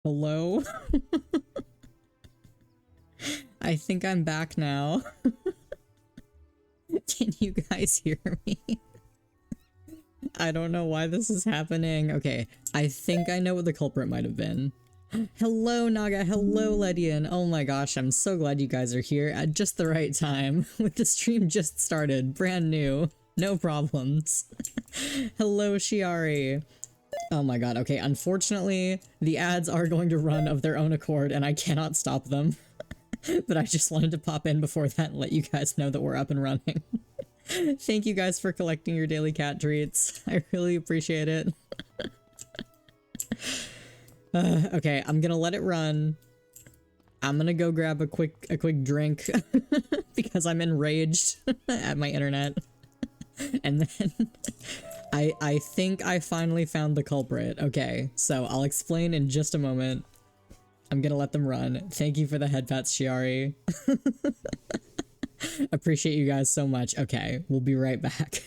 Hello? I think I'm back now. Can you guys hear me? I don't know why this is happening. Okay, I think I know what the culprit might have been. Hello, Naga. Hello, Ledian. Oh my gosh, I'm so glad you guys are here at just the right time. With the stream just started, brand new, no problems. Hello, Shiari. Oh my god, okay, unfortunately, the ads are going to run of their own accord and I cannot stop them. But I just wanted to pop in before that and let you guys know that we're up and running. Thank you guys for collecting your daily cat treats. I really appreciate it. Okay, I'm gonna let it run. I'm gonna go grab a quick drink because I'm enraged at my internet. And then I think I finally found the culprit. Okay, so I'll explain in just a moment. I'm gonna let them run. Thank you for the head pats, Shiari. Appreciate you guys so much. Okay, we'll be right back.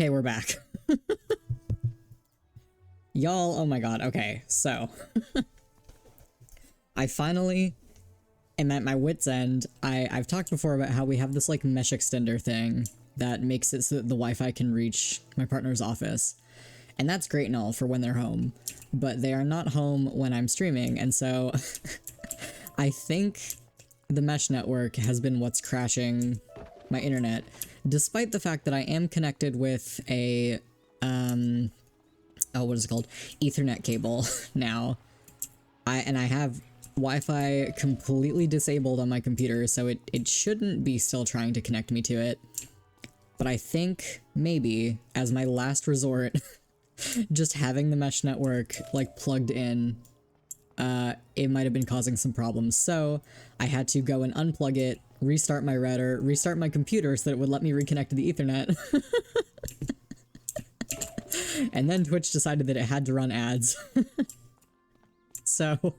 Okay, we're back. Y'all, oh my god, okay, so. I finally am at my wit's end. I've talked before about how we have this like mesh extender thing that makes it so that the Wi-Fi can reach my partner's office. And that's great and all for when they're home, but they are not home when I'm streaming, and so I think the mesh network has been what's crashing my internet, despite the fact that I am connected with a, oh, what is it called? Ethernet cable now. I have Wi-Fi completely disabled on my computer, so it shouldn't be still trying to connect me to it. But I think maybe, as my last resort, just having the mesh network, like, plugged in, it might have been causing some problems. So I had to go and unplug it, restart my router, restart my computer so that it would let me reconnect to the Ethernet. And then Twitch decided that it had to run ads. So,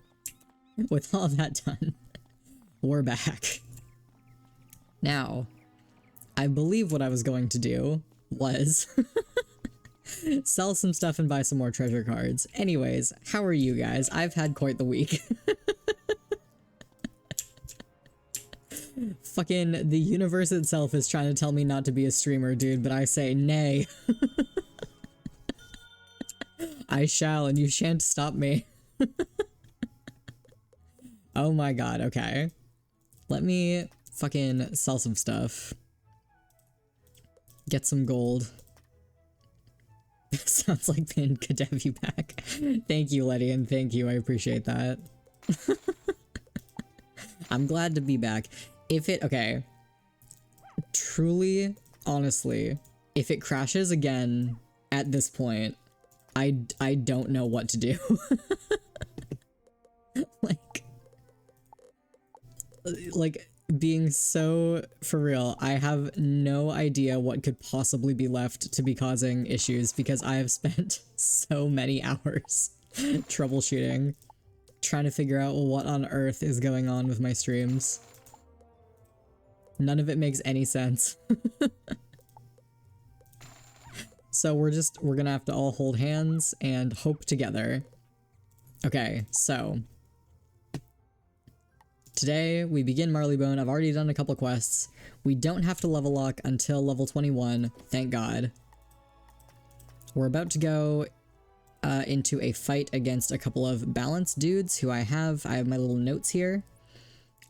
with all that done, we're back. Now, I believe what I was going to do was sell some stuff and buy some more treasure cards. Anyways, how are you guys? I've had quite the week. Fucking the universe itself is trying to tell me not to be a streamer, dude, but I say nay. I shall, and you shan't stop me. Oh my god, okay. Let me fucking sell some stuff. Get some gold. Sounds like Pin could have you back. Thank you, Letty, and thank you, I appreciate that. I'm glad to be back. If it, okay. Truly, honestly, if it crashes again at this point, I don't know what to do. Like, being so for real, I have no idea what could possibly be left to be causing issues because I have spent so many hours troubleshooting, trying to figure out what on earth is going on with my streams. None of it makes any sense. So we're gonna have to all hold hands and hope together. Okay, so today we begin Marleybone. I've already done a couple quests. We don't have to level lock until level 21, thank god. We're about to go into a fight against a couple of balanced dudes who I have my little notes here.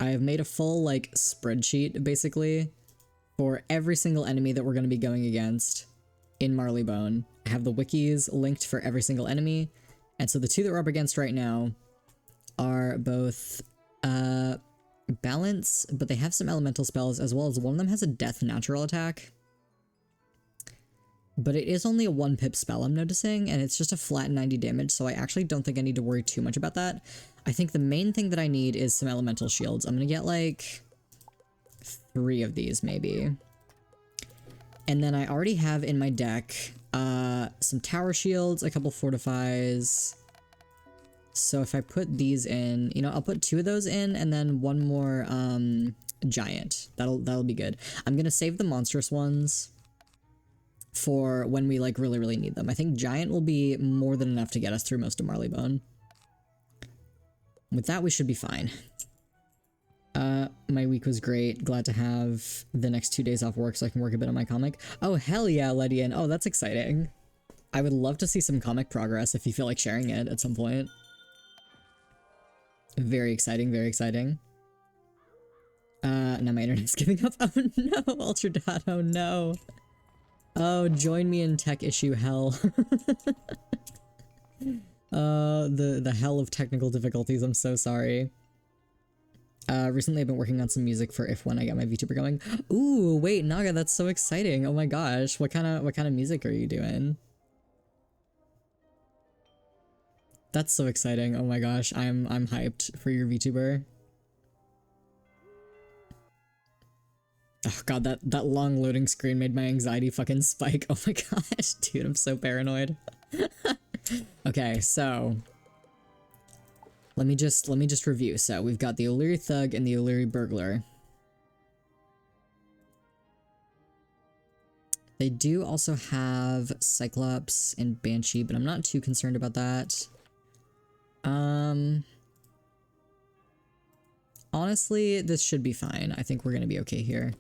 I have made a full, like, spreadsheet, basically, for every single enemy that we're going to be going against in Marleybone. I have the wikis linked for every single enemy, and so the two that we're up against right now are both balance, but they have some elemental spells, as well as one of them has a death natural attack. But it is only a 1 pip spell, I'm noticing, and it's just a flat 90 damage, so I actually don't think I need to worry too much about that. I think the main thing that I need is some elemental shields. I'm gonna get, like, 3 of these, maybe. And then I already have in my deck some tower shields, a couple fortifies. So if I put these in, you know, I'll put 2 of those in, and then 1 more giant. That'll be good. I'm gonna save the monstrous ones for when we, like, really need them. I think giant will be more than enough to get us through most of Marleybone. With that, we should be fine. My week was great. Glad to have the next 2 days off work so I can work a bit on my comic. Oh, hell yeah, Ledian. Oh, that's exciting. I would love to see some comic progress if you feel like sharing it at some point. Very exciting, very exciting. Now my internet's giving up. Oh no, Ultradot, oh no. Oh, join me in tech issue hell. The hell of technical difficulties, I'm so sorry. Recently I've been working on some music for when I get my VTuber going. Ooh, wait, Naga, that's so exciting. Oh my gosh, what kind of music are you doing? That's so exciting. Oh my gosh, I'm hyped for your VTuber. Oh god, that long loading screen made my anxiety fucking spike. Oh my gosh, dude, I'm so paranoid. Okay, so let me just review. So we've got the O'Leary Thug and the O'Leary Burglar. They do also have Cyclops and Banshee, but I'm not too concerned about that. Honestly, this should be fine. I think we're gonna be okay here.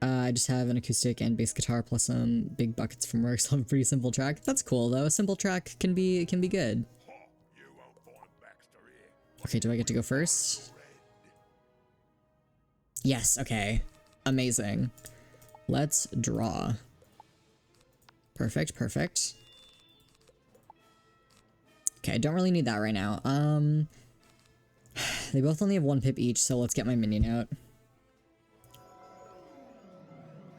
I just have an acoustic and bass guitar plus some big buckets from work, so I have a pretty simple track. That's cool though. A simple track can be good. Okay, do I get to go first? Yes, okay. Amazing. Let's draw. Perfect, perfect. Okay, I don't really need that right now. They both only have 1 pip each, so let's get my minion out.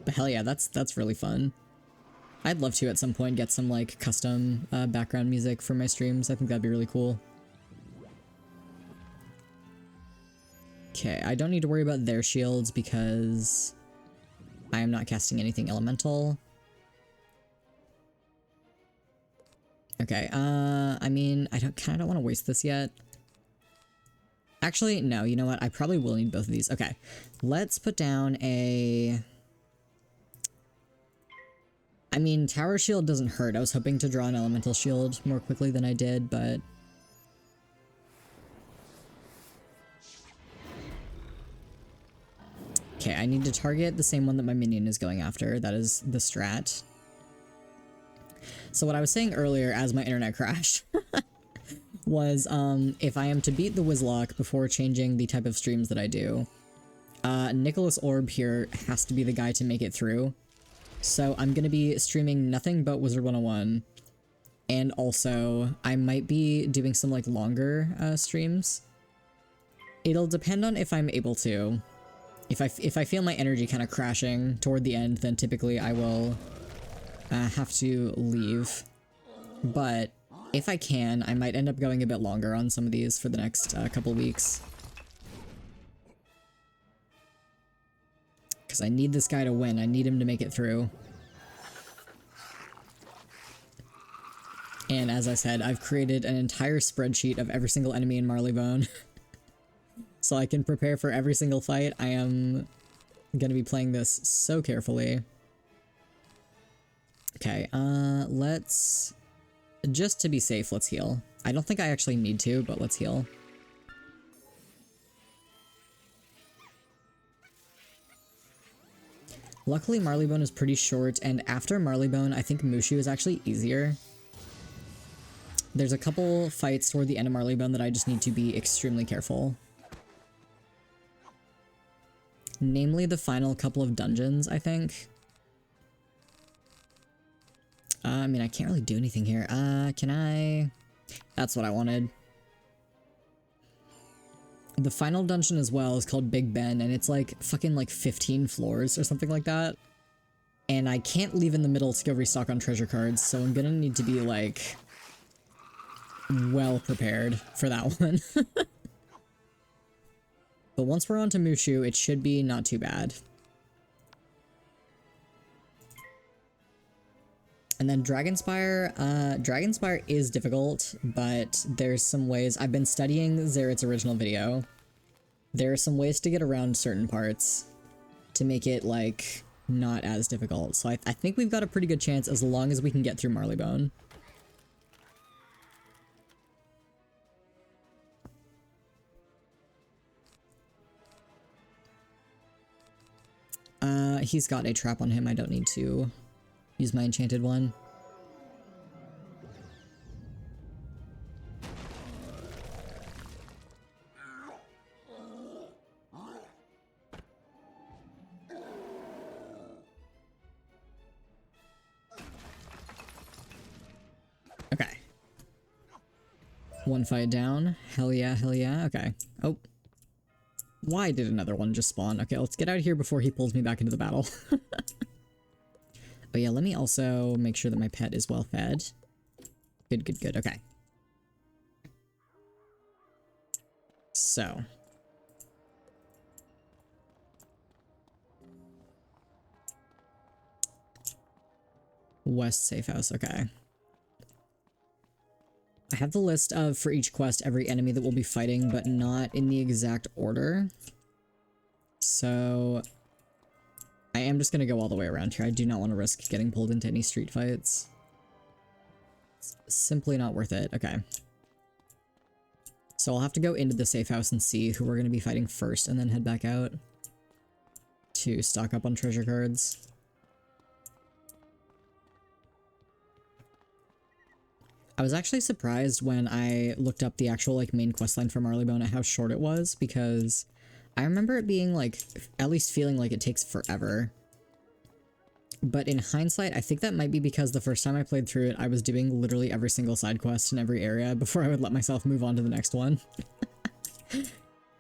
But hell yeah, that's really fun. I'd love to at some point get some like custom background music for my streams. I think that'd be really cool. Okay, I don't need to worry about their shields because I am not casting anything elemental. Okay, I mean, I kinda don't want to waste this yet. Actually, no, you know what? I probably will need both of these. Okay, let's put down a... I mean, tower shield doesn't hurt. I was hoping to draw an elemental shield more quickly than I did, but... Okay, I need to target the same one that my minion is going after. That is the strat. So what I was saying earlier as my internet crashed was if I am to beat the Wizlock before changing the type of streams that I do, Nicholas Orb here has to be the guy to make it through. So I'm going to be streaming nothing but Wizard 101, and also I might be doing some like longer streams. It'll depend on if I'm able to. If I feel my energy kind of crashing toward the end, then typically I will have to leave. But if I can, I might end up going a bit longer on some of these for the next couple weeks. Because I need this guy to win. I need him to make it through. And as I said, I've created an entire spreadsheet of every single enemy in Marleybone. So I can prepare for every single fight. I am going to be playing this so carefully. Okay, let's... Just to be safe, let's heal. I don't think I actually need to, but let's heal. Luckily, Marleybone is pretty short, and after Marleybone, I think Mushu is actually easier. There's a couple fights toward the end of Marleybone that I just need to be extremely careful. Namely, the final couple of dungeons, I think. I mean, I can't really do anything here. Can I... That's what I wanted. The final dungeon as well is called Big Ben, and it's like fucking like 15 floors or something like that. And I can't leave in the middle to go restock on treasure cards, so I'm gonna need to be like... well prepared for that one. But once we're on to Mushu, it should be not too bad. And then Dragonspire. Dragonspire is difficult, but there's some ways. I've been studying Zeret's original video. There are some ways to get around certain parts to make it, like, not as difficult. So I think we've got a pretty good chance as long as we can get through Marleybone. He's got a trap on him. I don't need to use my enchanted one. Okay. One fight down. Hell yeah, hell yeah. Okay. Oh. Why did another one just spawn? Okay, let's get out of here before he pulls me back into the battle. Oh yeah, let me also make sure that my pet is well fed. Good, good, good. Okay. So. West safe house, okay. I have the list of, for each quest, every enemy that we'll be fighting, but not in the exact order. So... I am just gonna go all the way around here. I do not want to risk getting pulled into any street fights. It's simply not worth it. Okay. So I'll have to go into the safe house and see who we're gonna be fighting first, and then head back out to stock up on treasure cards. I was actually surprised when I looked up the actual, like, main questline for Marleybone at how short it was, because I remember it being, like, at least feeling like it takes forever. But in hindsight, I think that might be because the first time I played through it, I was doing literally every single side quest in every area before I would let myself move on to the next one.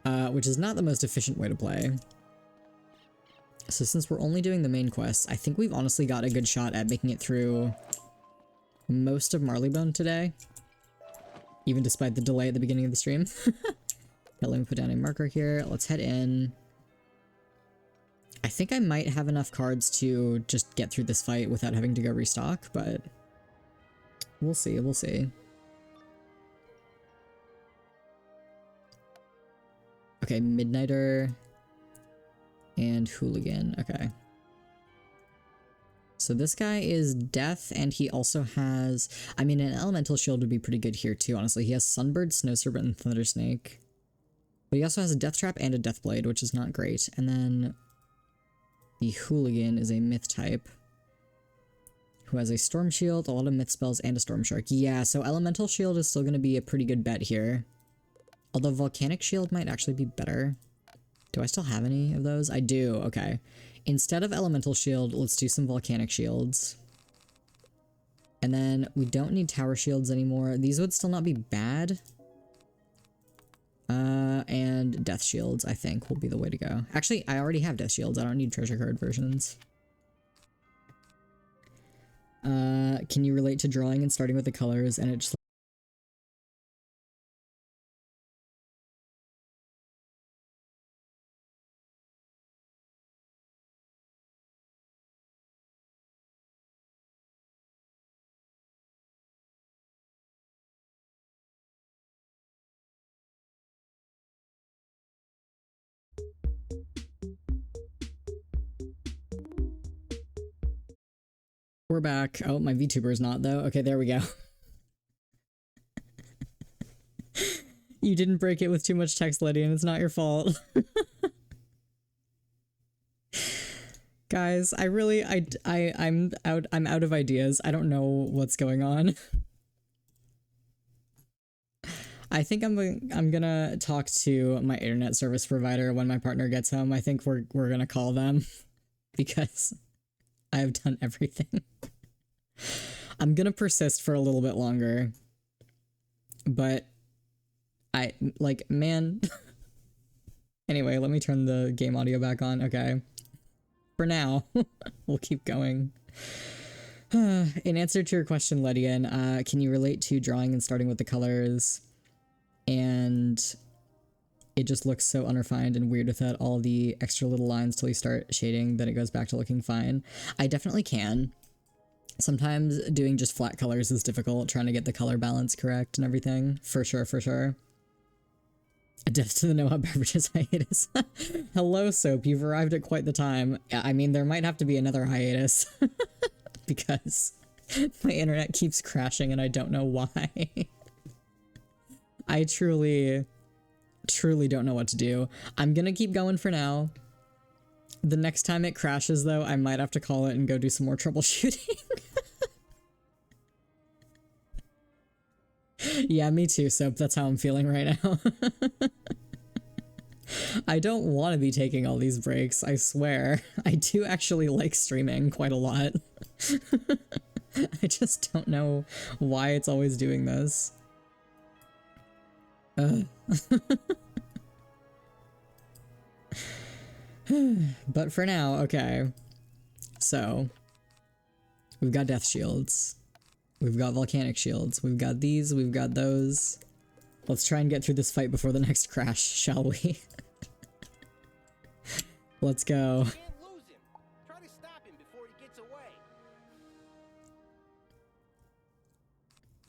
Which is not the most efficient way to play. So since we're only doing the main quests, I think we've honestly got a good shot at making it through most of Marleybone today. Even despite the delay at the beginning of the stream. Okay, let me put down a marker here. Let's head in. I think I might have enough cards to just get through this fight without having to go restock, but we'll see, we'll see. Okay, Midnighter and Hooligan. Okay. So this guy is Death, and he also has... I mean, an Elemental Shield would be pretty good here too, honestly. He has Sunbird, Snow Serpent, and Thunder Snake. But he also has a Death Trap and a Death Blade, which is not great. And then the Hooligan is a Myth type who has a Storm Shield, a lot of Myth spells, and a Storm Shark. Yeah, so Elemental Shield is still going to be a pretty good bet here. Although Volcanic Shield might actually be better. Do I still have any of those? I do, okay. Instead of Elemental Shield, let's do some Volcanic Shields. And then we don't need Tower Shields anymore. These would still not be bad. And Death Shields, I think, will be the way to go. Actually, I already have Death Shields. I don't need treasure card versions. Can you relate to drawing and starting with the colors and it just... We're back. Oh, my VTuber is not, though. Okay, there we go. You didn't break it with too much text, Lydia, and it's not your fault. Guys, I'm out of ideas. I don't know what's going on. I think I'm gonna talk to my internet service provider when my partner gets home. I think we're gonna call them because I have done everything. I'm gonna persist for a little bit longer, but man. Anyway, let me turn the game audio back on. Okay. For now, we'll keep going. In answer to your question, Ledian, can you relate to drawing and starting with the colors? And it just looks so unrefined and weird without all the extra little lines till you start shading, then it goes back to looking fine. I definitely can. Sometimes doing just flat colors is difficult, trying to get the color balance correct and everything. For sure, for sure. Death to the Noah Beverages hiatus. Hello, Soap. You've arrived at quite the time. I mean, there might have to be another hiatus. Because my internet keeps crashing and I don't know why. I truly don't know what to do. I'm gonna keep going for now. The next time it crashes, though, I might have to call it and go do some more troubleshooting. Yeah, me too, Soap. That's how I'm feeling right now. I don't want to be taking all these breaks, I swear. I do actually like streaming quite a lot. I just don't know why it's always doing this. But for now, okay. So, we've got Death Shields. We've got Volcanic Shields. We've got these, we've got those. Let's try and get through this fight before the next crash, shall we? Let's go. Try to stop him before he gets away.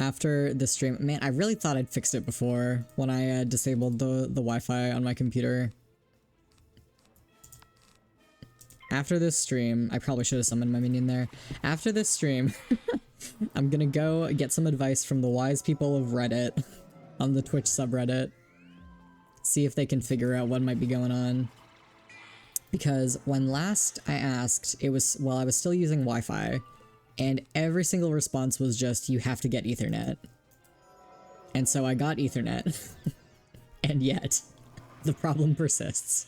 After the stream, man, I really thought I'd fixed it before when I disabled the Wi-Fi on my computer. After this stream, I probably should have summoned my minion there. After this stream, I'm gonna go get some advice from the wise people of Reddit on the Twitch subreddit. See if they can figure out what might be going on. Because when last I asked, it was while I was still using Wi-Fi, and every single response was just, you have to get Ethernet. And so I got Ethernet. And yet, the problem persists.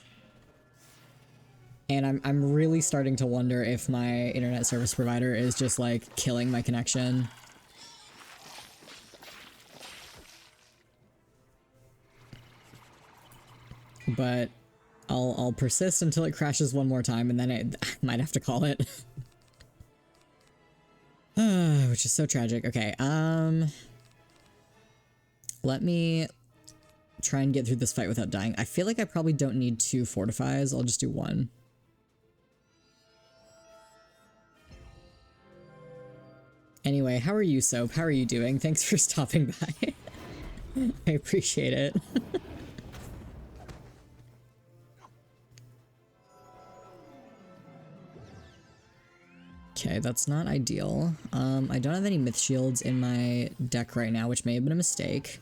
And I'm really starting to wonder if my internet service provider is just like killing my connection. But I'll persist until it crashes one more time, and then I might have to call it. Which is so tragic. Okay, let me try and get through this fight without dying. I feel like I probably don't need 2 fortifies. I'll just do 1. Anyway, how are you, Soap? How are you doing? Thanks for stopping by. I appreciate it. Okay, that's not ideal. I don't have any myth shields in my deck right now, which may have been a mistake.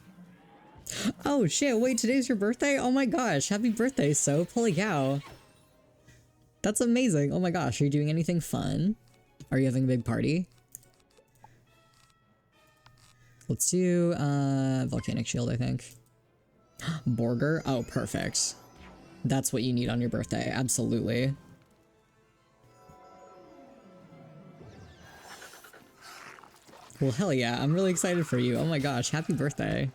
Oh shit, wait, today's your birthday? Oh my gosh, happy birthday, Soap. Holy cow. That's amazing. Oh my gosh, are you doing anything fun? Are you having a big party? Let's do, Volcanic Shield, I think. Borger? Oh, perfect. That's what you need on your birthday, absolutely. Well, hell yeah, I'm really excited for you. Oh my gosh, happy birthday.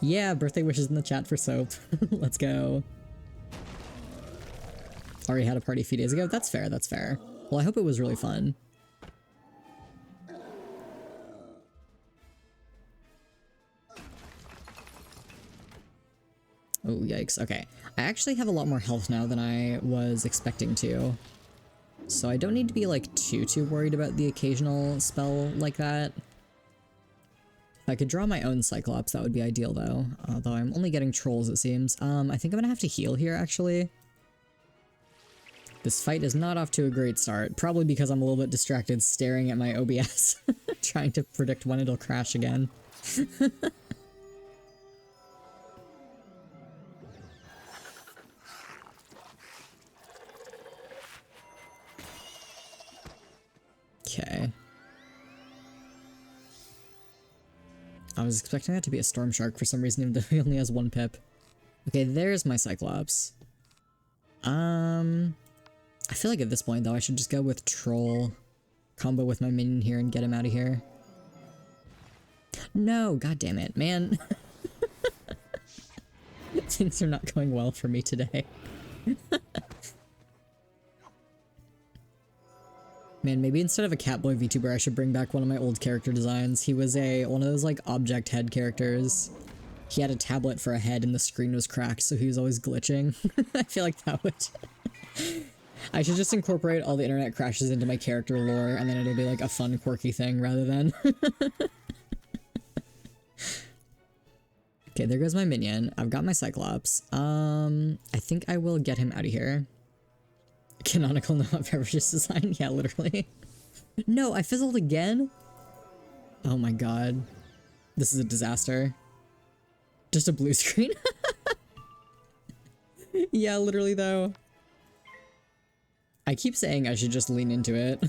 Yeah, birthday wishes in the chat for Soap. Let's go. Already had a party a few days ago? That's fair, that's fair. Well, I hope it was really fun. Oh, yikes. Okay. I actually have a lot more health now than I was expecting to. So I don't need to be, like, too worried about the occasional spell like that. If I could draw my own Cyclops, that would be ideal, though. Although I'm only getting trolls, it seems. I think I'm gonna have to heal here, actually. This fight is not off to a great start. Probably because I'm a little bit distracted staring at my OBS. Trying to predict when it'll crash again. Okay. I was expecting that to be a Storm Shark for some reason, even though he only has 1 pip. Okay, there's my Cyclops. I feel like at this point, though, I should just go with Troll, combo with my minion here, and get him out of here. No, god damn it, man. Things are not going well for me today. Man, maybe instead of a Catboy VTuber, I should bring back one of my old character designs. He was one of those, like, object head characters. He had a tablet for a head and the screen was cracked, so he was always glitching. I feel like that would... I should just incorporate all the internet crashes into my character lore, and then it'll be, like, a fun, quirky thing rather than... Okay, there goes my minion. I've got my Cyclops. I think I will get him out of here. Canonical no beverages design? Yeah, literally. No, I fizzled again? Oh my god. This is a disaster. Just a blue screen? Yeah, literally though. I keep saying I should just lean into it.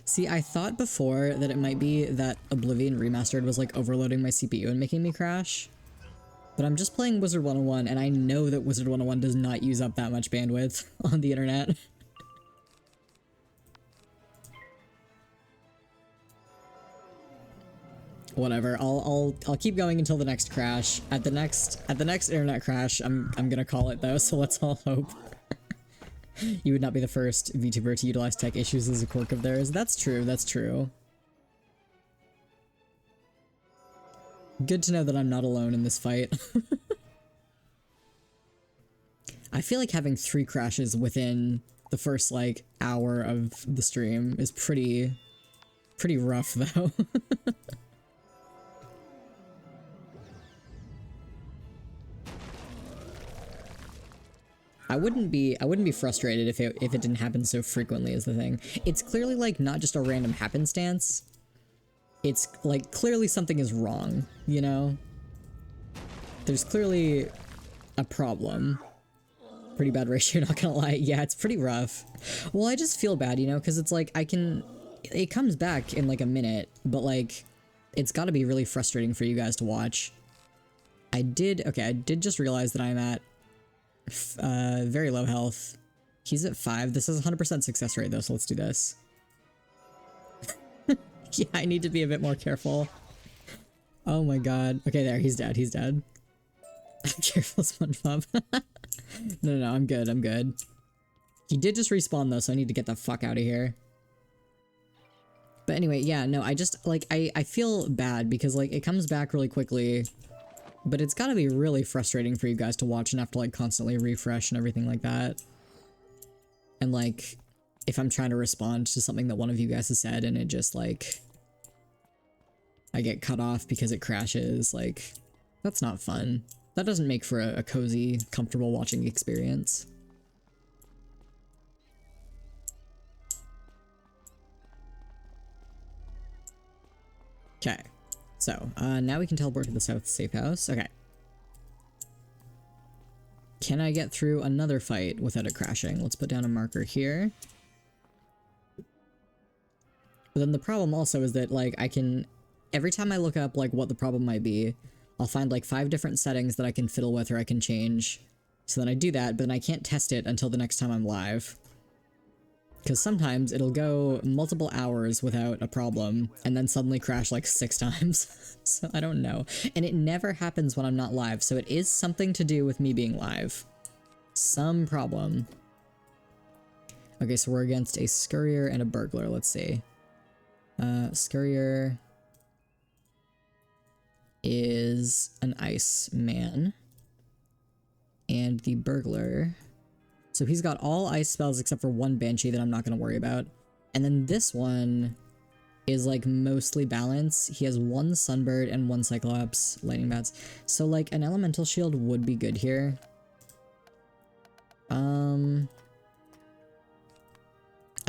See, I thought before that it might be that Oblivion Remastered was like overloading my CPU and making me crash. But I'm just playing Wizard 101, and I know that Wizard 101 does not use up that much bandwidth on the internet. Whatever, I'll keep going until the next crash. At the next internet crash, I'm gonna call it though, so let's all hope. You would not be the first VTuber to utilize tech issues as a quirk of theirs. That's true, that's true. Good to know that I'm not alone in this fight. I feel like having 3 crashes within the first, like, hour of the stream is pretty rough, though. I wouldn't be frustrated if it didn't happen so frequently is the thing. It's clearly, like, not just a random happenstance. It's, like, clearly something is wrong, you know? There's clearly a problem. Pretty bad ratio, not gonna lie. Yeah, it's pretty rough. Well, I just feel bad, you know, because it's like, it comes back in, like, a minute, but, like, it's gotta be really frustrating for you guys to watch. I did just realize that I'm at very low health. He's at 5. This is 100% success rate though, so let's do this. Yeah, I need to be a bit more careful. Oh my god. Okay, there, he's dead, he's dead. Careful, SpongeBob. No, I'm good, I'm good. He did just respawn though, so I need to get the fuck out of here. But anyway, yeah, no, I just, like, I feel bad because, like, it comes back really quickly, but it's gotta be really frustrating for you guys to watch and have to, like, constantly refresh and everything like that. And, like, if I'm trying to respond to something that one of you guys has said and it just, like, I get cut off because it crashes, like, that's not fun. That doesn't make for a cozy, comfortable watching experience. Okay, so now we can teleport to the south safe house. Okay. Can I get through another fight without it crashing? Let's put down a marker here. But then the problem also is that, like, I can, every time I look up, like, what the problem might be, I'll find, like, 5 different settings that I can fiddle with or I can change. So then I do that, but then I can't test it until the next time I'm live. Because sometimes it'll go multiple hours without a problem, and then suddenly crash like 6 times. So I don't know. And it never happens when I'm not live, so it is something to do with me being live. Some problem. Okay, so we're against a Scurrier and a Burglar, let's see. Scurrier is an Ice Man. And the Burglar... So he's got all ice spells except for 1 Banshee that I'm not going to worry about. And then this one is like mostly balance. He has 1 Sunbird and 1 Cyclops lightning bats. So like an elemental shield would be good here. I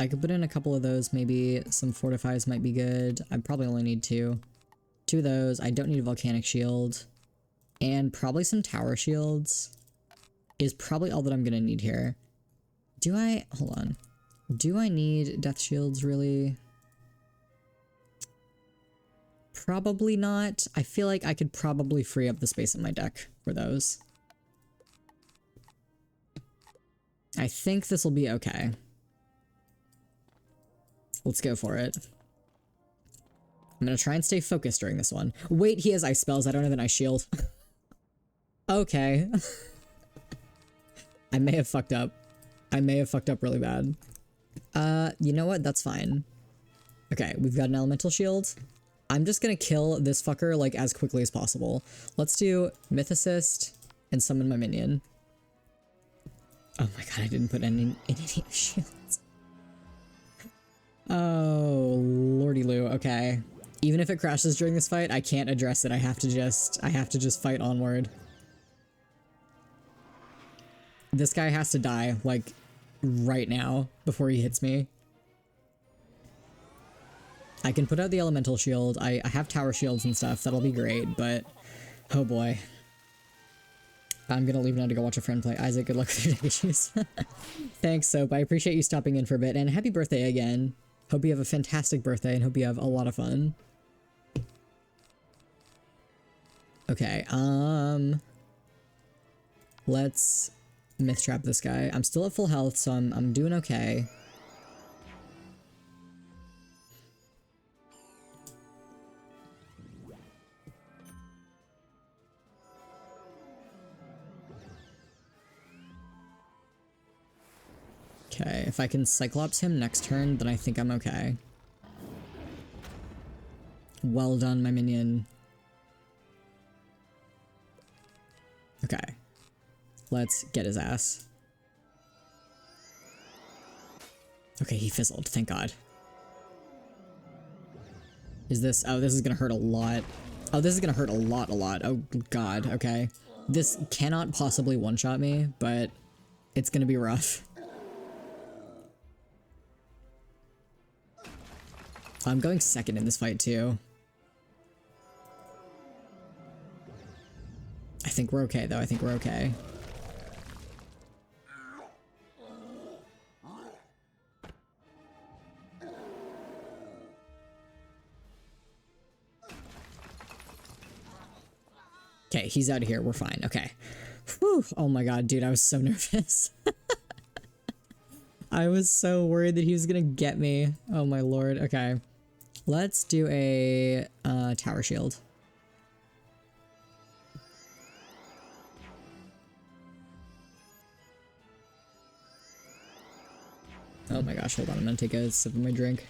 could put in a couple of those, maybe some fortifies might be good. I probably only need 2. 2 of those. I don't need a volcanic shield. And probably some tower shields is probably all that I'm gonna need here. Do I, hold on. Do I need death shields really? Probably not. I feel like I could probably free up the space in my deck for those. I think this will be okay. Let's go for it. I'm gonna try and stay focused during this one. Wait, he has ice spells. I don't have an ice shield. Okay. I may have fucked up. I may have fucked up really bad. You know what? That's fine. Okay, we've got an elemental shield. I'm just gonna kill this fucker, like, as quickly as possible. Let's do Myth Assist and summon my minion. Oh my god, I didn't put any shields. Oh, lordy loo, okay. Even if it crashes during this fight, I can't address it. I have to just fight onward. This guy has to die, like, right now, before he hits me. I can put out the elemental shield. I have tower shields and stuff. That'll be great, but... oh boy. I'm gonna leave now to go watch a friend play. Isaac, good luck with your issues. Thanks, Soap. I appreciate you stopping in for a bit, and happy birthday again. Hope you have a fantastic birthday, and hope you have a lot of fun. Okay, let's... myth trap this guy. I'm still at full health, so I'm doing okay. Okay, if I can Cyclops him next turn, then I think I'm okay. Well done, my minion. Okay. Let's get his ass. Okay, he fizzled, thank god. Is this... oh, this is gonna hurt a lot. Oh, this is gonna hurt a lot. Oh god, okay. This cannot possibly one-shot me, but it's gonna be rough. I'm going second in this fight, too. I think we're okay, though. I think we're okay. Okay, he's out of here. We're fine. Okay. Whew. Oh my god, dude, I was so nervous. I was so worried that he was gonna get me. Oh my lord. Okay. Let's do a tower shield. Oh my gosh, hold on. I'm gonna take a sip of my drink.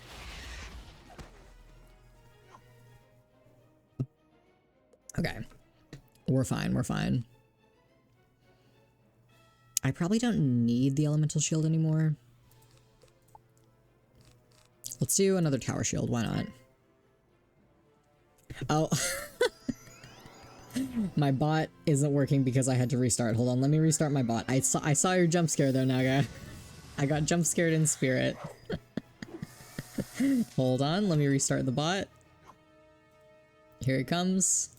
Okay. We're fine, we're fine. I probably don't need the elemental shield anymore. Let's do another tower shield, why not? Oh. My bot isn't working because I had to restart. Hold on, let me restart my bot. I saw your jump scare though, Naga. I got jump scared in spirit. Hold on, let me restart the bot. Here it comes.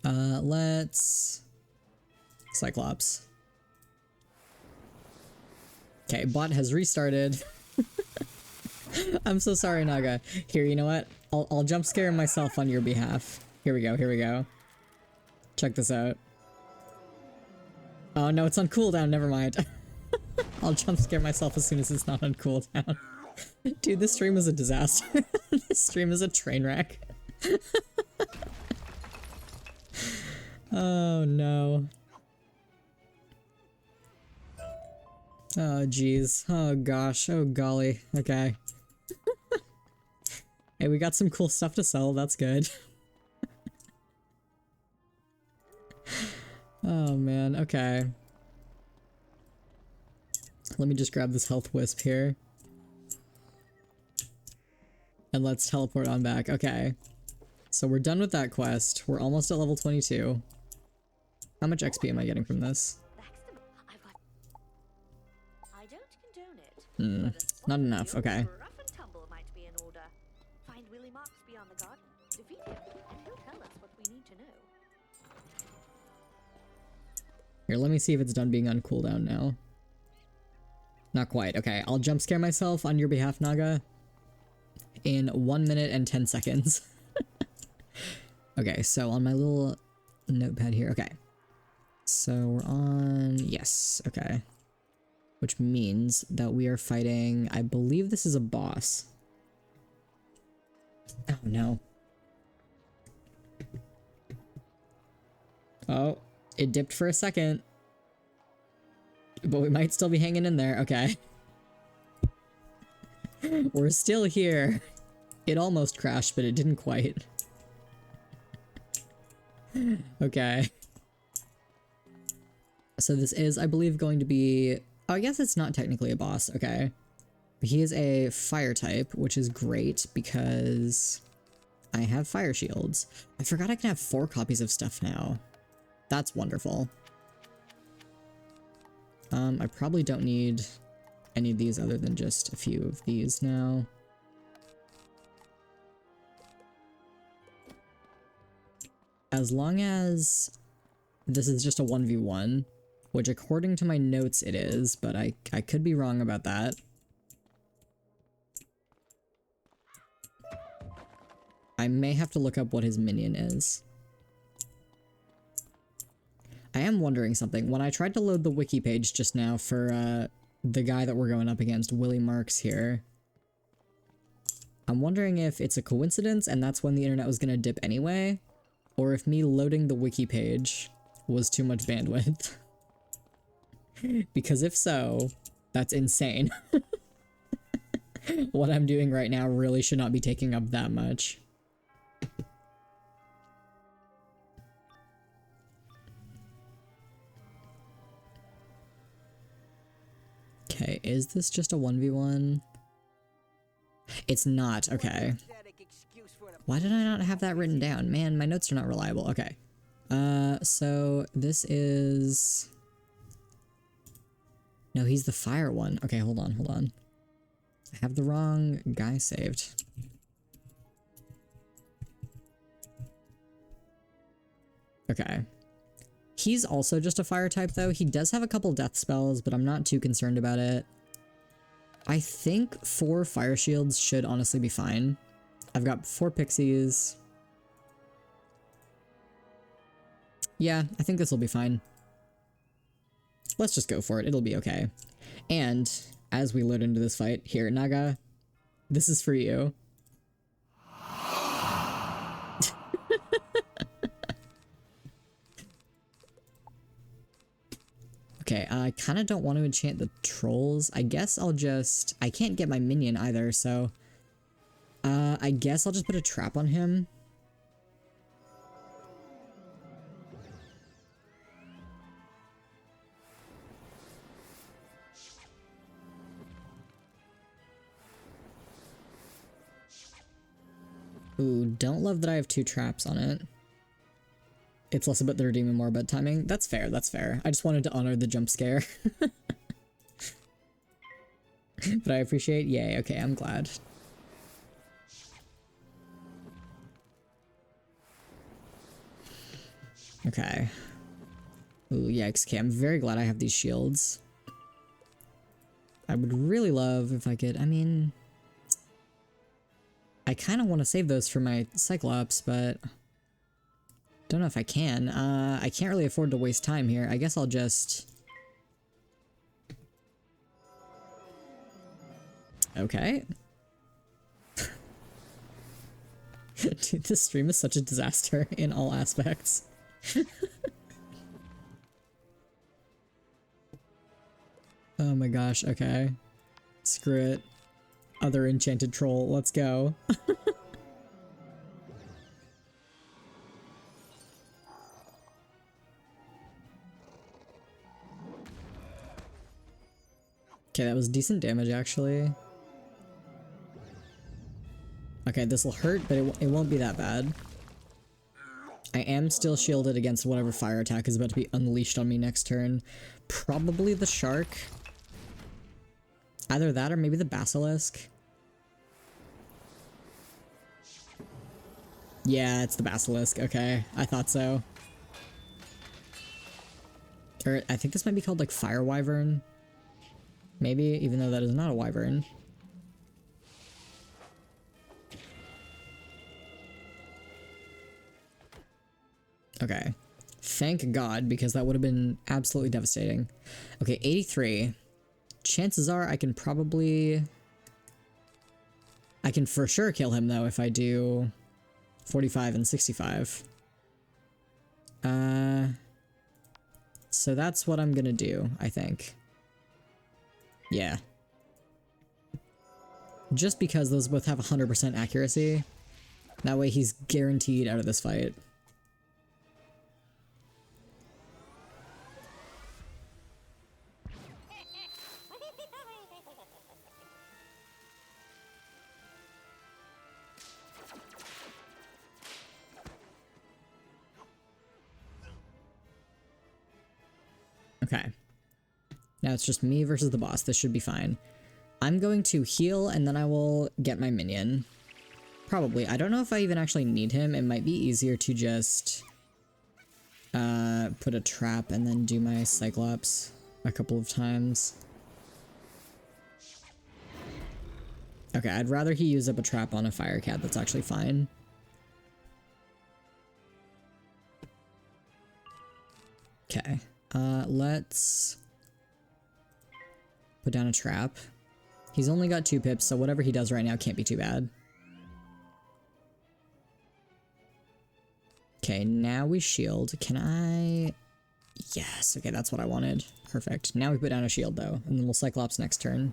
Let's... Cyclops. Okay, bot has restarted. I'm so sorry, Naga. Here, you know what? I'll jump scare myself on your behalf. Here we go, here we go. Check this out. Oh no, it's on cooldown, never mind. I'll jump scare myself as soon as it's not on cooldown. Dude, this stream is a disaster. This stream is a train wreck. Oh no. Oh jeez. Oh gosh. Oh golly. Okay. Hey, we got some cool stuff to sell. That's good. Oh man. Okay. Let me just grab this health wisp here. And let's teleport on back. Okay. So we're done with that quest. We're almost at level 22. How much XP am I getting from this? Not enough. Okay. Here, let me see if it's done being on cooldown now. Not quite. Okay, I'll jump scare myself on your behalf, Naga. In 1 minute and 10 seconds. Okay, so on my little notepad here. Okay. So we're on... Yes, okay. Which means that we are fighting... I believe this is a boss. Oh, no. Oh, it dipped for a second. But we might still be hanging in there. Okay. We're still here. It almost crashed, but it didn't quite. Okay. So this is, I believe, going to be... Oh, I guess it's not technically a boss. Okay. He is a fire type, which is great because I have fire shields. I forgot I can have 4 copies of stuff now. That's wonderful. I probably don't need any of these other than just a few of these now. As long as this is just a 1v1, which according to my notes it is, but I could be wrong about that. I may have to look up what his minion is. I am wondering something. When I tried to load the wiki page just now for the guy that we're going up against, Willie Marks here, I'm wondering if it's a coincidence and that's when the internet was gonna dip anyway, or if me loading the wiki page was too much bandwidth. Because if so, that's insane. What I'm doing right now really should not be taking up that much. Okay, is this just a 1v1? It's not, okay. Why did I not have that written down? Man, my notes are not reliable. Okay. So this is... No, he's the fire one. Okay, hold on, hold on. I have the wrong guy saved. Okay. He's also just a fire type, though. He does have a couple death spells, but I'm not too concerned about it. I think 4 fire shields should honestly be fine. I've got 4 pixies. Yeah, I think this will be fine. Let's just go for it. It'll be okay. And as we load into this fight, here, Naga, this is for you. Okay, I kind of don't want to enchant the trolls. I guess I'll just... I can't get my minion either, so... I guess I'll just put a trap on him. Ooh, don't love that I have 2 traps on it. It's less about the redeem and more about timing. That's fair, that's fair. I just wanted to honor the jump scare. But I appreciate... Yay, okay, I'm glad. Okay. Ooh, yikes. Okay, I'm very glad I have these shields. I would really love if I could... I mean... I kind of want to save those for my Cyclops, but... Don't know if I can. I can't really afford to waste time here. I guess I'll just... Okay. Dude, this stream is such a disaster in all aspects. Oh my gosh, okay. Screw it. Other enchanted troll, let's go. Okay, that was decent damage actually. Okay, this will hurt, but it won't be that bad. I am still shielded against whatever fire attack is about to be unleashed on me next turn. Probably the shark. Either that or maybe the basilisk. Yeah, it's the basilisk. Okay, I thought so. Or I think this might be called like fire wyvern. Maybe, even though that is not a wyvern. Okay. Thank God, because that would have been absolutely devastating. Okay, 83. Chances are I can probably... I can for sure kill him, though, if I do 45 and 65. So that's what I'm gonna do, I think. Yeah. Just because those both have 100% accuracy. That way he's guaranteed out of this fight. Okay. Now it's just me versus the boss. This should be fine. I'm going to heal and then I will get my minion. Probably. I don't know if I even actually need him. It might be easier to just put a trap and then do my Cyclops a couple of times. Okay, I'd rather he use up a trap on a fire cat. That's actually fine. Okay. Let's put down a trap. He's only got 2 pips, so whatever he does right now can't be too bad. Okay, now we shield. Can I... Yes, okay, that's what I wanted. Perfect. Now we put down a shield, though, and then we'll Cyclops next turn.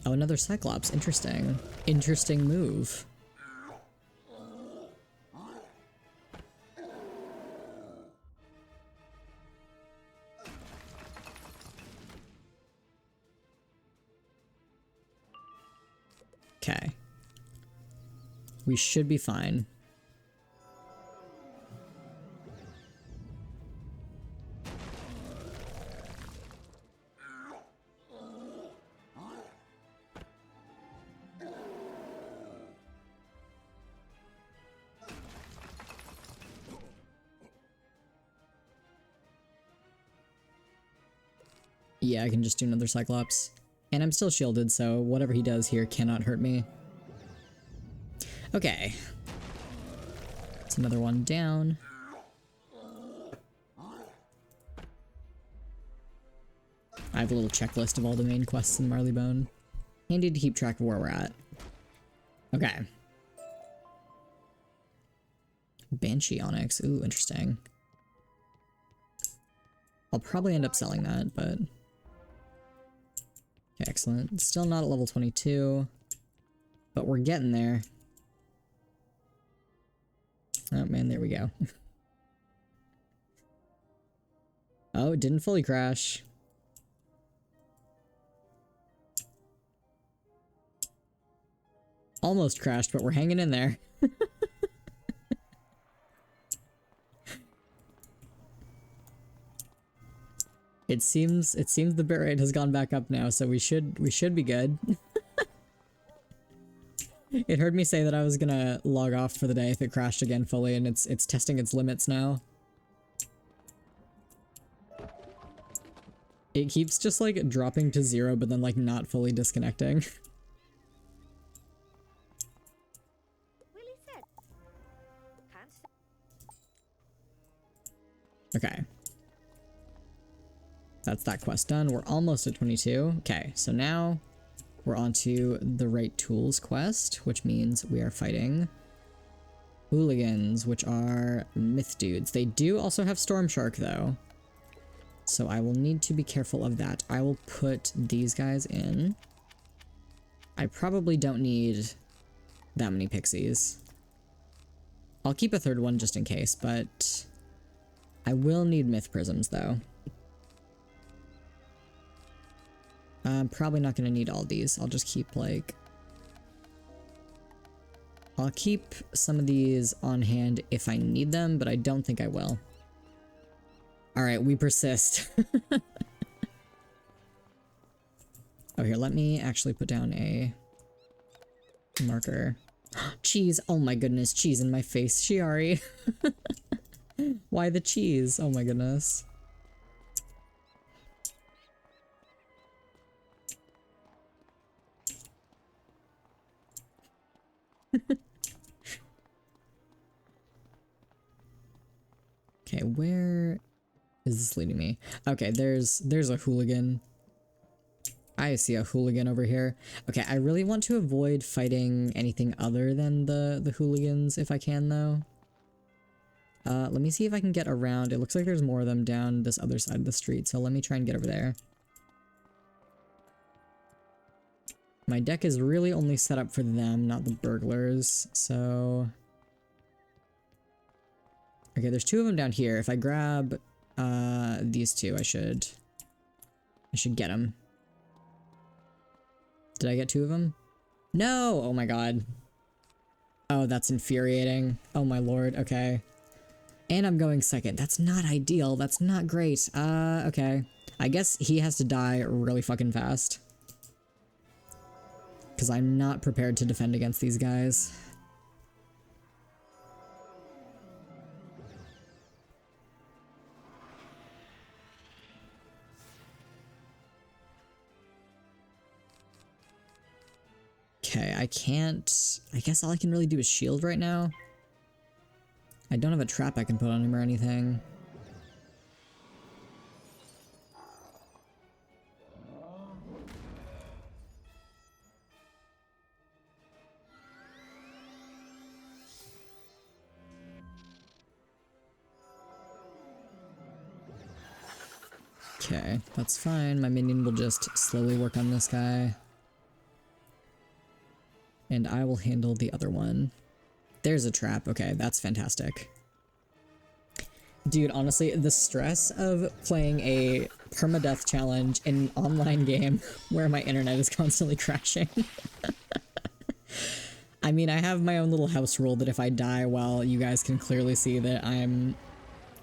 Oh, another Cyclops. Interesting. Interesting move. Okay. We should be fine. Yeah, I can just do another Cyclops. And I'm still shielded, so whatever he does here cannot hurt me. Okay. It's another one down. I have a little checklist of all the main quests in Marleybone. Handy to keep track of where we're at. Okay. Banshee Onyx. Ooh, interesting. I'll probably end up selling that, but... Okay, excellent. Still not at level 22, but we're getting there. Oh man, there we go. Oh, it didn't fully crash. Almost crashed, but we're hanging in there. It seems the bitrate has gone back up now, so we should be good. It heard me say that I was gonna log off for the day if it crashed again fully, and it's testing its limits now. It keeps just like dropping to 0, but then like not fully disconnecting. Okay. That's that quest done. We're almost at 22. Okay, so now we're on to the Right Tools quest, which means we are fighting hooligans, which are myth dudes. They do also have Storm Shark, though. So I will need to be careful of that. I will put these guys in. I probably don't need that many pixies. I'll keep a third one just in case, but I will need myth prisms, though. I'm probably not going to need all these. I'll just keep, like... I'll keep some of these on hand if I need them, but I don't think I will. Alright, we persist. Oh, here, let me actually put down a marker. Cheese! Oh my goodness, cheese in my face, Shiari. Why the cheese? Oh my goodness. Okay, where is this leading me? Okay, there's a hooligan. I see a hooligan over here. Okay, I really want to avoid fighting anything other than the hooligans if I can, though. Let me see if I can get around. It looks like there's more of them down this other side of the street, so let me try and get over there. My deck is really only set up for them, not the burglars, so... Okay, there's 2 of them down here. If I grab these 2, I should get them. Did I get 2 of them? No! Oh my god. Oh, that's infuriating. Oh my lord, okay. And I'm going second. That's not ideal. That's not great. Okay. I guess he has to die really fucking fast. Because I'm not prepared to defend against these guys. Okay, I can't... I guess all I can really do is shield right now. I don't have a trap I can put on him or anything. Okay, that's fine. My minion will just slowly work on this guy. And I will handle the other one. There's a trap. Okay, that's fantastic. Dude, honestly, the stress of playing a permadeath challenge in an online game where my internet is constantly crashing. I mean, I have my own little house rule that if I die while you guys can clearly see that I'm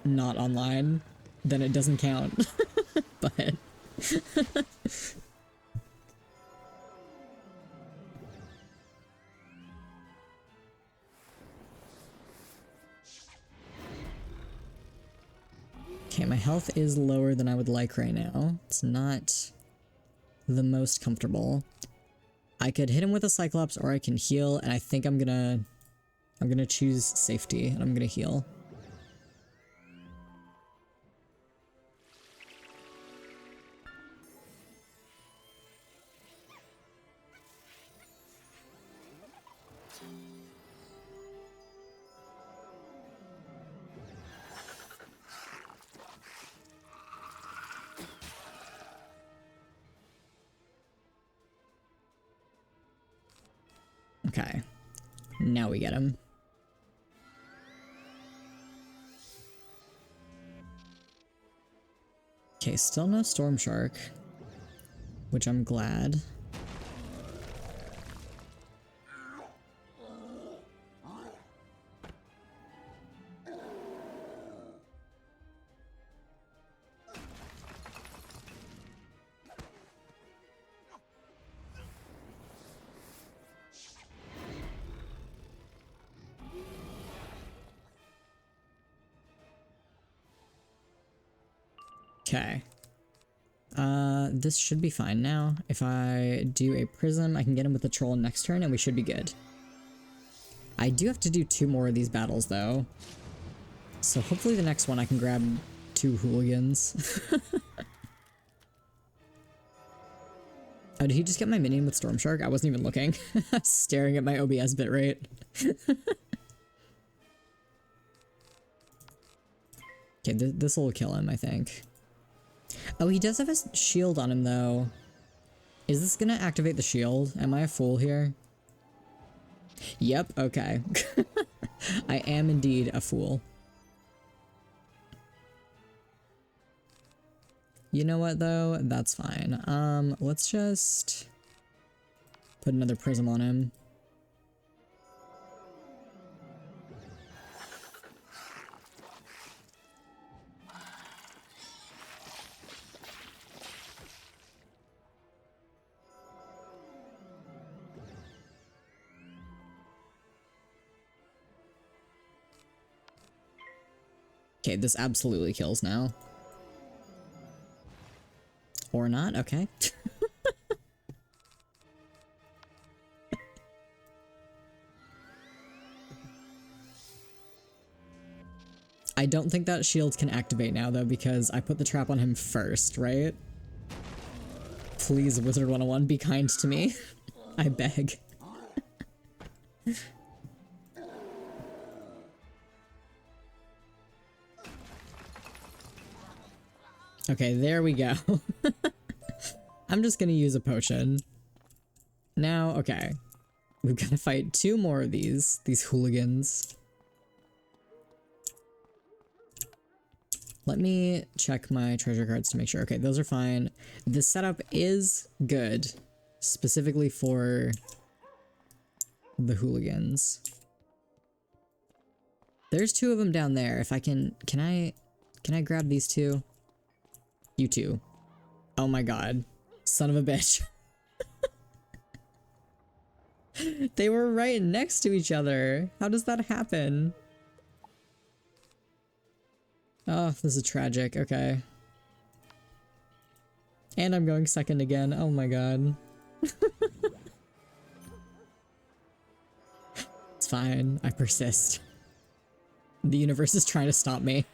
not online, then it doesn't count. But... Okay, my health is lower than I would like right now. It's not the most comfortable. I could hit him with a Cyclops or I can heal, and I think I'm gonna I'm gonna choose safety and I'm gonna heal. Okay, now we get him. Okay, still no Storm Shark, which I'm glad. Okay. This should be fine now. If I do a prism, I can get him with the troll next turn and we should be good. I do have to do 2 more of these battles though. So hopefully the next one I can grab 2 hooligans. Oh, did he just get my minion with Storm Shark? I wasn't even looking. Staring at my OBS bitrate. Okay, this will kill him, I think. Oh, he does have a shield on him, though. Is this gonna activate the shield? Am I a fool here? Yep, okay. I am indeed a fool. You know what, though? That's fine. Let's just put another prism on him. Okay, this absolutely kills now. Or not, okay. I don't think that shield can activate now though because I put the trap on him first, right? Please, Wizard 101, be kind to me. I beg. Okay, there we go. I'm just gonna use a potion. Now, okay. We've gotta fight 2 more of these hooligans. Let me check my treasure cards to make sure. Okay, those are fine. The setup is good, specifically for the hooligans. There's 2 of them down there. If I can I grab these 2? You 2. Oh my god. Son of a bitch. They were right next to each other. How does that happen? Oh, this is tragic. Okay. And I'm going second again. Oh my god. It's fine. I persist. The universe is trying to stop me.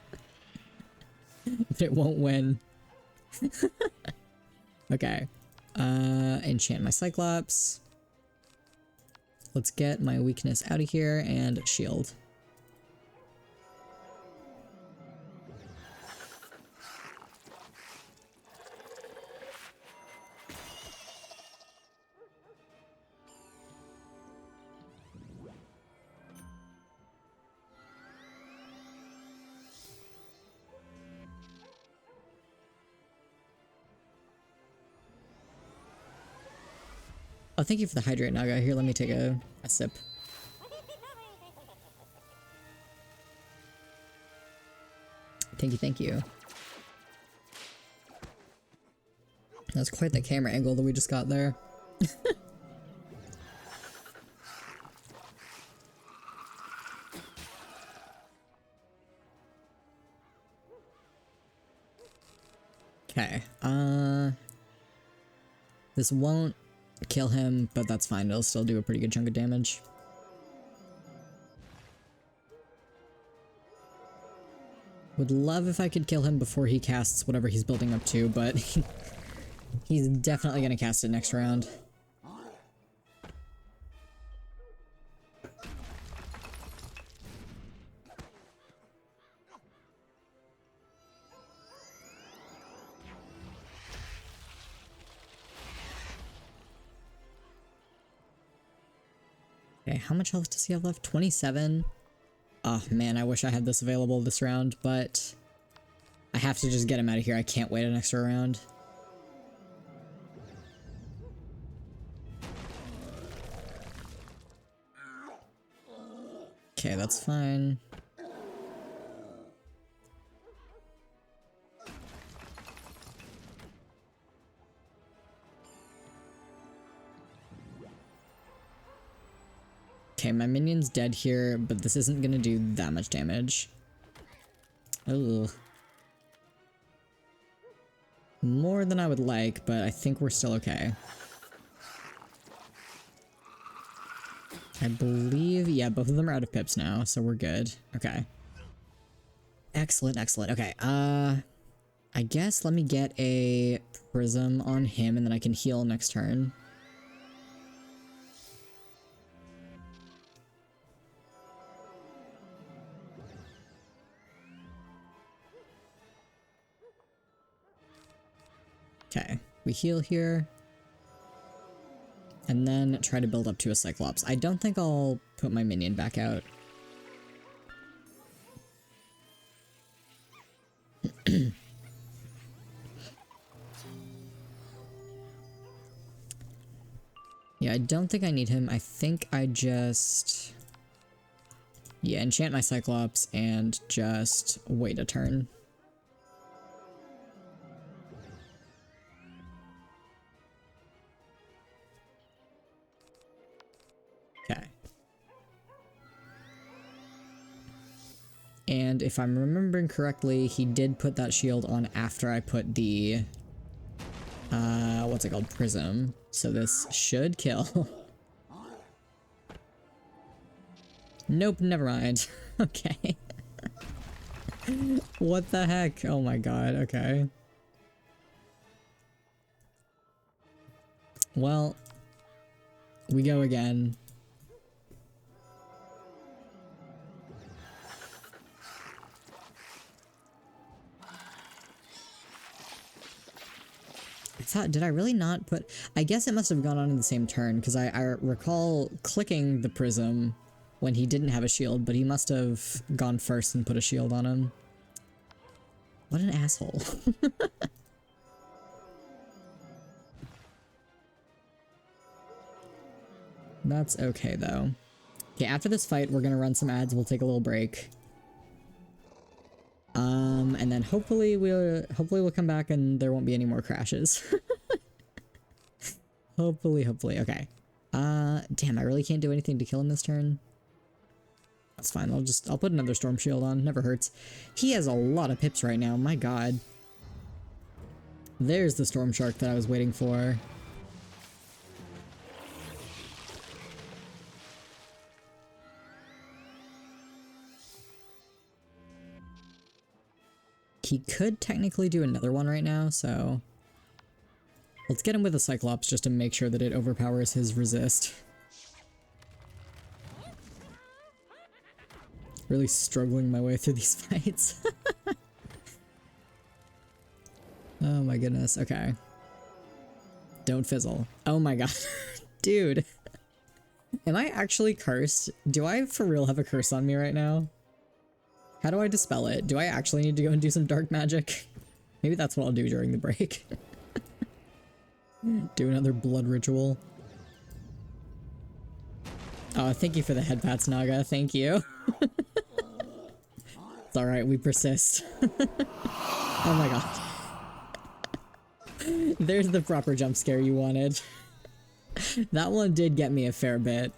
But it won't win. Okay. Enchant my Cyclops. Let's get my weakness out of here and shield. Oh, thank you for the hydrate, Naga. Here, let me take a sip. Thank you, thank you. That's quite the camera angle that we just got there. Okay, this won't kill him, but that's fine. It'll still do a pretty good chunk of damage. Would love if I could kill him before he casts whatever he's building up to, but he's definitely gonna cast it next round. Okay, how much health does he have left? 27? Oh man, I wish I had this available this round, but I have to just get him out of here. I can't wait an extra round. Okay, that's fine. Okay, my minion's dead here, but this isn't gonna do that much damage. Ugh. More than I would like, but I think we're still okay. I believe, yeah, both of them are out of pips now, so we're good. Okay. Excellent, excellent. Okay, I guess let me get a prism on him and then I can heal next turn. Okay, we heal here. And then try to build up to a Cyclops. I don't think I'll put my minion back out. Yeah, I don't think I need him. I think I just... yeah, enchant my Cyclops and just wait a turn. Okay. And if I'm remembering correctly, he did put that shield on after I put the... what's it called? Prism. So this should kill. Nope, never mind. Okay. What the heck? Oh my god, okay. Well, we go again. Did I really not put... I guess it must have gone on in the same turn, because I recall clicking the prism when he didn't have a shield, but he must have gone first and put a shield on him. What an asshole. That's okay, though. Okay, after this fight, we're gonna run some ads, we'll take a little break. And then hopefully we'll come back and there won't be any more crashes. Hopefully, okay. Damn, I really can't do anything to kill him this turn. That's fine, I'll put another storm shield on, never hurts. He has a lot of pips right now, my god. There's the storm shark that I was waiting for. He could technically do another one right now, so... let's get him with a Cyclops just to make sure that it overpowers his resist. Really struggling my way through these fights. Oh my goodness, okay. Don't fizzle. Oh my god. Dude. Am I actually cursed? Do I for real have a curse on me right now? How do I dispel it? Do I actually need to go and do some dark magic? Maybe that's what I'll do during the break. Do another blood ritual. Oh, thank you for the head pats, Naga. Thank you. It's alright, we persist. Oh my god. There's the proper jump scare you wanted. That one did get me a fair bit.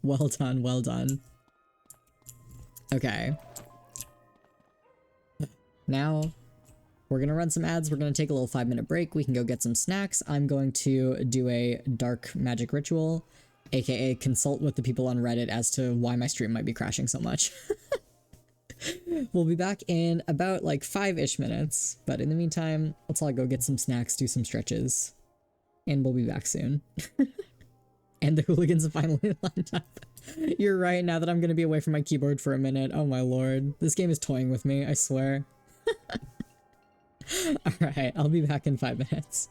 Well done, well done. Okay. Now, we're gonna run some ads, we're gonna take a little 5-minute break, we can go get some snacks. I'm going to do a dark magic ritual, aka consult with the people on Reddit as to why my stream might be crashing so much. We'll be back in about like 5-ish minutes, but in the meantime, let's all go get some snacks, do some stretches, and we'll be back soon. And the hooligans have finally lined up. You're right, now that I'm gonna be away from my keyboard for a minute. Oh my lord. This game is toying with me, I swear. Alright, I'll be back in 5 minutes.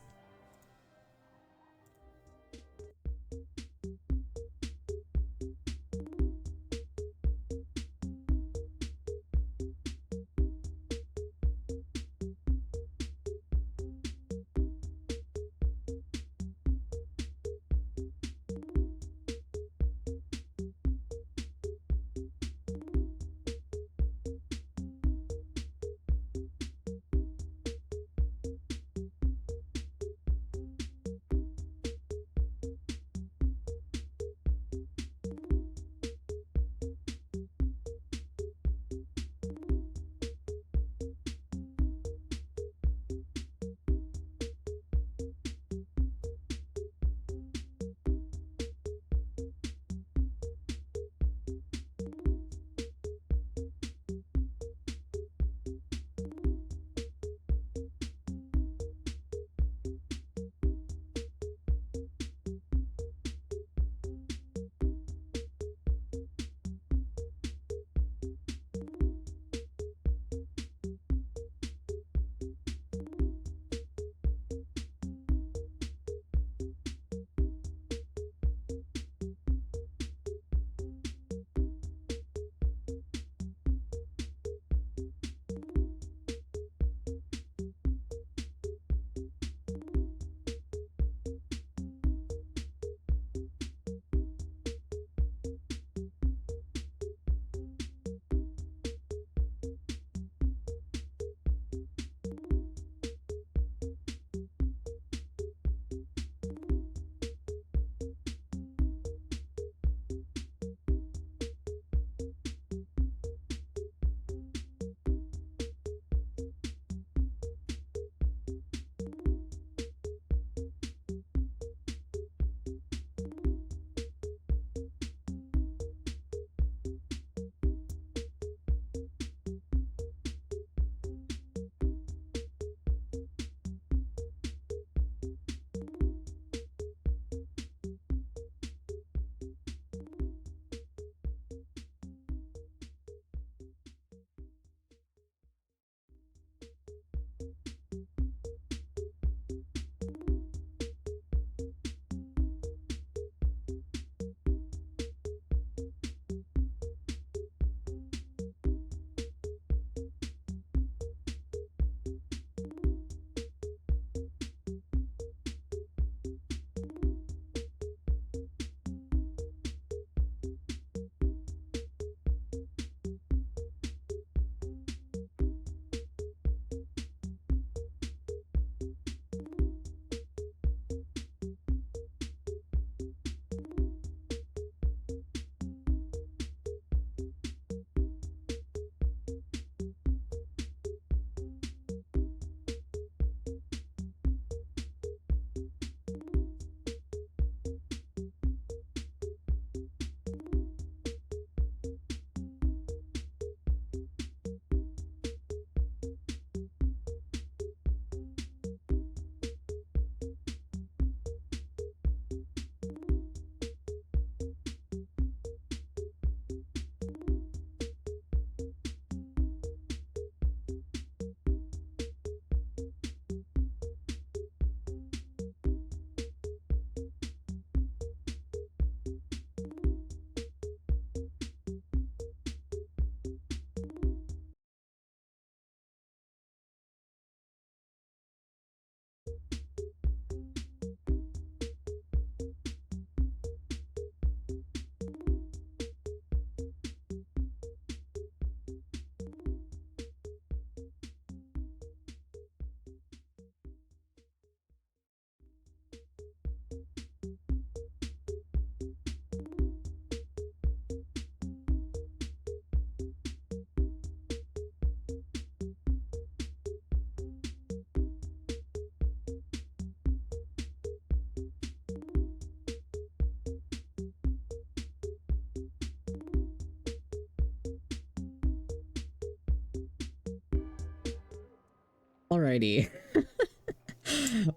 Alrighty.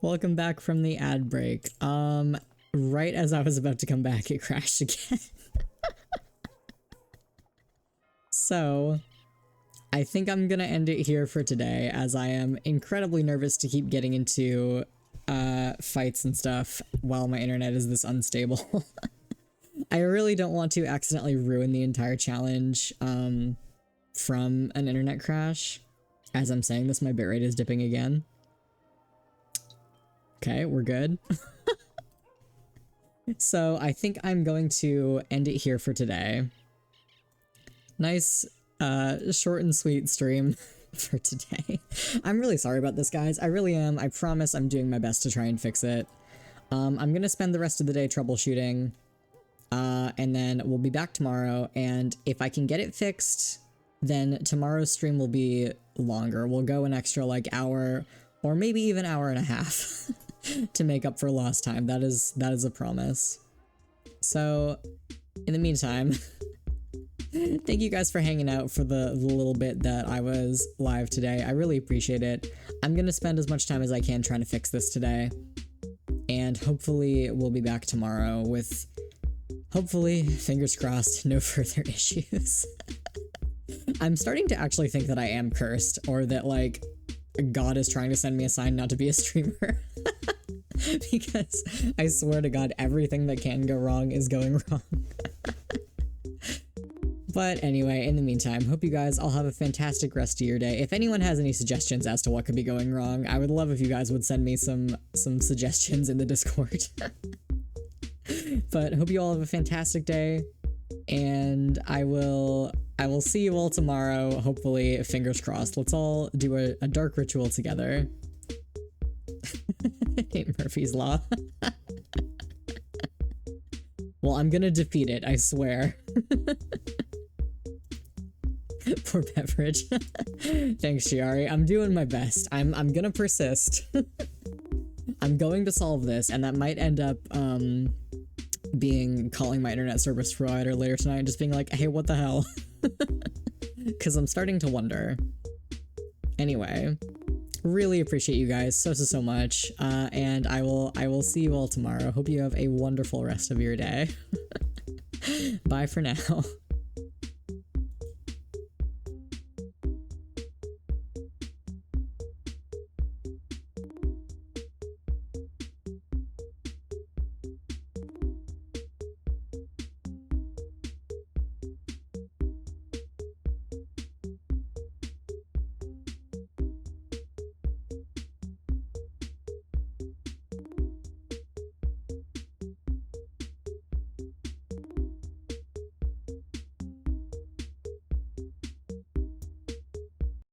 Welcome back from the ad break. Right as I was about to come back, it crashed again. So, I think I'm gonna end it here for today, as I am incredibly nervous to keep getting into fights and stuff while my internet is this unstable. I really don't want to accidentally ruin the entire challenge from an internet crash. As I'm saying this, my bitrate is dipping again. Okay, we're good. So I think I'm going to end it here for today. Nice, short and sweet stream for today. I'm really sorry about this, guys. I really am. I promise I'm doing my best to try and fix it. I'm gonna spend the rest of the day troubleshooting, and then we'll be back tomorrow, and if I can get it fixed, then tomorrow's stream will be longer. We'll go an extra, like, hour, or maybe even hour and a half to make up for lost time. That is a promise. So, in the meantime, thank you guys for hanging out for the little bit that I was live today. I really appreciate it. I'm gonna spend as much time as I can trying to fix this today. And hopefully we'll be back tomorrow with, hopefully, fingers crossed, no further issues. I'm starting to actually think that I am cursed, or that, like, God is trying to send me a sign not to be a streamer. Because I swear to God, everything that can go wrong is going wrong. But anyway, in the meantime, hope you guys all have a fantastic rest of your day. If anyone has any suggestions as to what could be going wrong, I would love if you guys would send me some suggestions in the Discord. But hope you all have a fantastic day, and I will see you all tomorrow, hopefully, fingers crossed. Let's all do a dark ritual together. I hate Murphy's Law. Well, I'm gonna defeat it, I swear. Poor beverage. Thanks, Shiari. I'm doing my best. I'm gonna persist. I'm going to solve this, and that might end up being calling my internet service provider later tonight and just being like, hey, what the hell? Because I'm starting to wonder. Anyway, really appreciate you guys so much, and I will see you all tomorrow. Hope you have a wonderful rest of your day. Bye for now.